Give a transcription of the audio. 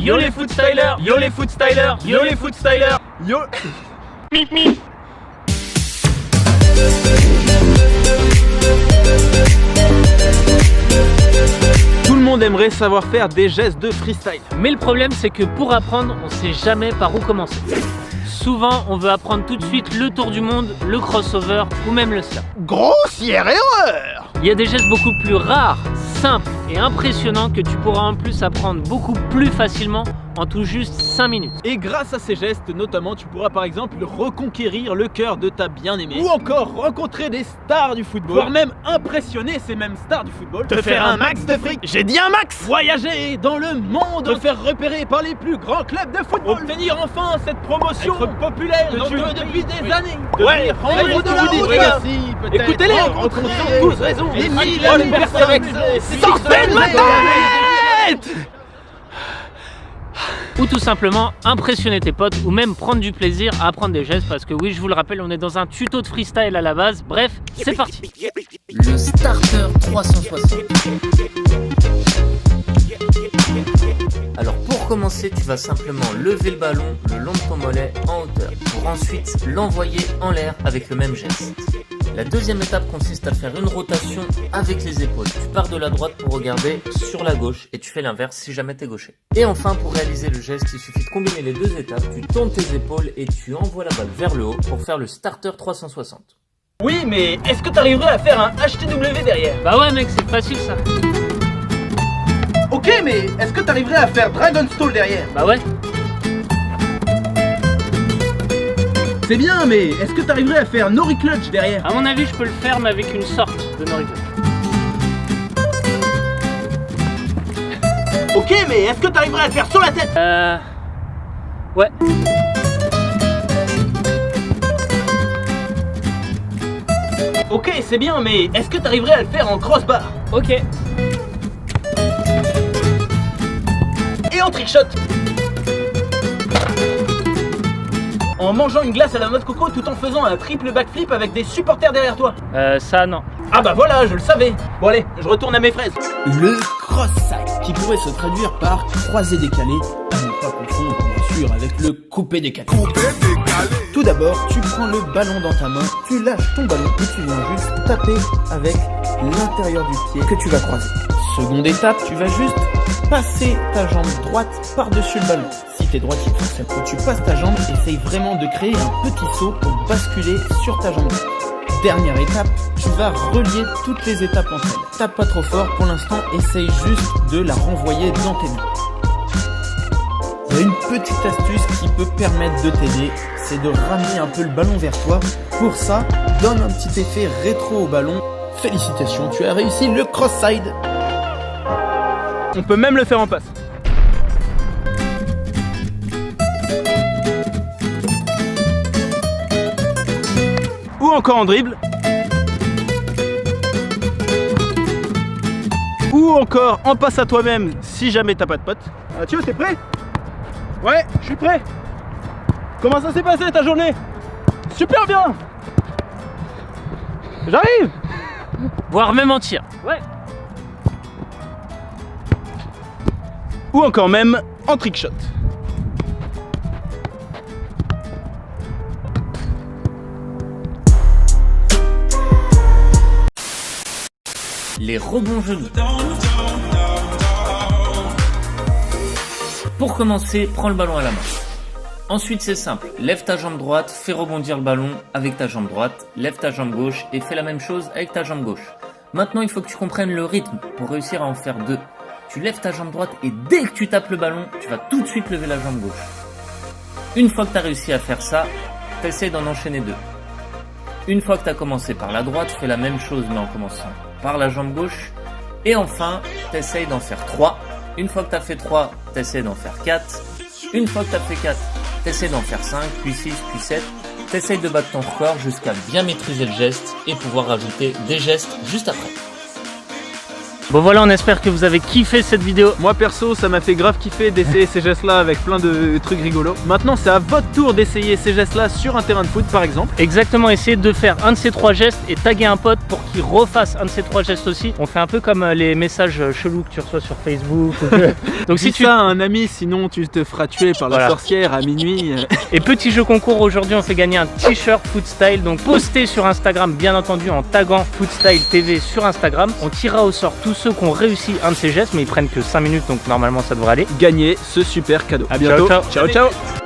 Yo les footstylers, yo les footstylers, yo les footstylers, yo. Tout le monde aimerait savoir faire des gestes de freestyle. Mais le problème c'est que pour apprendre, on sait jamais par où commencer. Souvent, on veut apprendre tout de suite le tour du monde, le crossover ou même le slam. Grossière erreur! Il y a des gestes beaucoup plus rares, simples et impressionnants que tu pourras en plus apprendre beaucoup plus facilement en tout juste 5 minutes. Et grâce à ces gestes, notamment, tu pourras par exemple reconquérir le cœur de ta bien-aimée. Ou encore rencontrer des stars du football. Voire même impressionner ces mêmes stars du football. Te faire un max de fric. J'ai dit un max! Voyager dans le monde. Te faire repérer par les plus grands clubs de football. Obtenir enfin cette promotion. Être populaire que tu veux depuis des années. Ouais, prendre de la route. Écoutez-les, ils ont tous raison. Les millions de personnes. Sortez de ma tête! Ou tout simplement impressionner tes potes ou même prendre du plaisir à apprendre des gestes parce que oui, je vous le rappelle, on est dans un tuto de freestyle à la base. Bref, c'est parti. Le starter 360. Alors pour commencer, tu vas simplement lever le ballon le long de ton mollet en hauteur pour ensuite l'envoyer en l'air avec le même geste. La deuxième étape consiste à faire une rotation avec les épaules. Tu pars de la droite pour regarder sur la gauche et tu fais l'inverse si jamais t'es gaucher. Et enfin, pour réaliser le geste, il suffit de combiner les deux étapes. Tu tournes tes épaules et tu envoies la balle vers le haut pour faire le starter 360. Oui, mais est-ce que t'arriverais à faire un HTW derrière? Bah ouais mec, c'est facile ça. Ok, mais est-ce que t'arriverais à faire Dragon Stall derrière? Bah ouais. C'est bien, mais est-ce que t'arriverais à faire Nori Clutch derrière? À mon avis, je peux le faire mais avec une sorte de Nori Clutch. Ok, mais est-ce que t'arriverais à le faire sur la tête? Ouais. Ok, c'est bien, mais est-ce que t'arriverais à le faire en crossbar? Ok. Et en trickshot? En mangeant une glace à la noix de coco tout en faisant un triple backflip avec des supporters derrière toi? Ça non. Ah bah voilà, je le savais. Bon allez, je retourne à mes fraises. Le cross-side, qui pourrait se traduire par croisé décalé, à ne pas confondre bien sûr avec le coupé décalé. Tout d'abord, tu prends le ballon dans ta main, tu lâches ton ballon et tu viens juste taper avec l'intérieur du pied que tu vas croiser. Seconde étape, tu vas juste passer ta jambe droite par-dessus le ballon. Si t'es droitier, forcément, tu passes ta jambe, essaye vraiment de créer un petit saut pour basculer sur ta jambe droite. Dernière étape, tu vas relier toutes les étapes entre elles. Tape pas trop fort pour l'instant, essaye juste de la renvoyer dans tes mains. Il y a une petite astuce qui peut permettre de t'aider, c'est de ramener un peu le ballon vers toi. Pour ça, donne un petit effet rétro au ballon. Félicitations, tu as réussi le cross-side. On peut même le faire en passe. Ou encore en dribble. Ou encore en passe à toi-même si jamais t'as pas de pote. Mathieu, t'es prêt? Ouais, je suis prêt. Comment ça s'est passé ta journée? Super bien. J'arrive. Voire même en tir. Ouais. Ou encore même en trickshot. Les rebonds genoux. Pour commencer, prends le ballon à la main. Ensuite, c'est simple. Lève ta jambe droite, fais rebondir le ballon avec ta jambe droite. Lève ta jambe gauche et fais la même chose avec ta jambe gauche. Maintenant, il faut que tu comprennes le rythme pour réussir à en faire deux. Tu lèves ta jambe droite et dès que tu tapes le ballon, tu vas tout de suite lever la jambe gauche. Une fois que tu as réussi à faire ça, t'essaies d'en enchaîner deux. Une fois que tu as commencé par la droite, fais la même chose mais en commençant par la jambe gauche. Et enfin, t'essayes d'en faire 3. Une fois que tu as fait 3, t'essaies d'en faire 4. Une fois que tu as fait 4, t'essaies d'en faire 5, puis 6, puis 7. T'essayes de battre ton record jusqu'à bien maîtriser le geste et pouvoir rajouter des gestes juste après. Bon voilà, on espère que vous avez kiffé cette vidéo. Moi perso, ça m'a fait grave kiffer d'essayer ces gestes-là avec plein de trucs rigolos. Maintenant, c'est à votre tour d'essayer ces gestes-là sur un terrain de foot par exemple. Exactement, essayez de faire un de ces 3 gestes et taguer un pote pour qu'il refasse un de ces 3 gestes aussi. On fait un peu comme les messages chelous que tu reçois sur Facebook. Donc si tu as un ami, sinon tu te feras tuer par la sorcière à minuit. Et petit jeu concours, aujourd'hui on fait gagner un t-shirt Footstyle. Donc postez sur Instagram, bien entendu, en taguant Footstyle TV sur Instagram. On tirera au sort tous ceux qui ont réussi un de ces gestes, mais ils prennent que 5 minutes, donc normalement ça devrait aller. Gagner ce super cadeau. À bientôt. Ciao, ciao. Ciao, ciao.